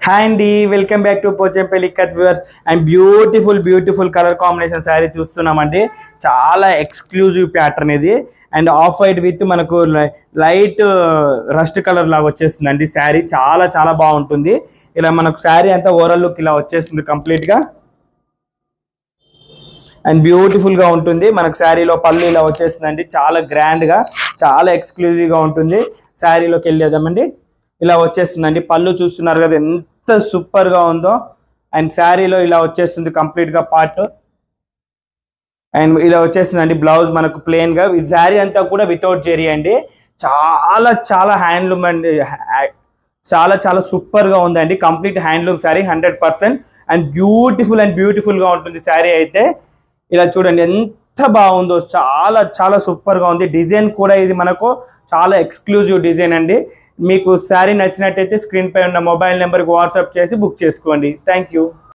Hi అండి, welcome back to Pochampalli cut viewers. And beautiful colour combination sari చూస్తున్నామండి. చాలా exclusive pattern ఇది. అండ్ ఆఫ్ వైట్ విత్ మనకు light rust colour లాగా వచ్చేస్తుందండి. శారీ చాలా బాగుంటుంది. ఇలా మనకు శారీ అంతా ఓవరాల్ లుక్ ఇలా వచ్చేస్తుంది కంప్లీట్గా. అండ్ బ్యూటిఫుల్గా ఉంటుంది. మనకు శారీలో పళ్ళు ఇలా వచ్చేస్తుందండి. చాలా గ్రాండ్గా, చాలా ఎక్స్క్లూజివ్గా ఉంటుంది. శారీలోకి వెళ్ళేదామండి. ఇలా వచ్చేస్తుందండి. పళ్ళు చూస్తున్నారు కదా ఎంత సూపర్గా ఉందో. అండ్ శారీలో ఇలా వచ్చేస్తుంది కంప్లీట్గా పార్ట్. అండ్ ఇలా వచ్చేస్తుందండి బ్లౌజ్ మనకు ప్లెయిన్గా. ఈ శారీ అంతా కూడా వితౌట్ జెరీ అండి. చాలా హ్యాండ్లూమ్ అండి. చాలా సూపర్గా ఉందండి. Complete handloom sari 100%. అండ్ బ్యూటిఫుల్గా ఉంటుంది శారీ అయితే. ఇలా చూడండి ఎంత బాగుందో. చాలా సూపర్గా ఉంది. డిజైన్ కూడా ఇది మనకు చాలా ఎక్స్క్లూజివ్ డిజైన్ అండి. మీకు శారీ నచ్చినట్టయితే స్క్రీన్ పై ఉన్న మొబైల్ నెంబర్కి వాట్సాప్ చేసి బుక్ చేసుకోండి. Thank you.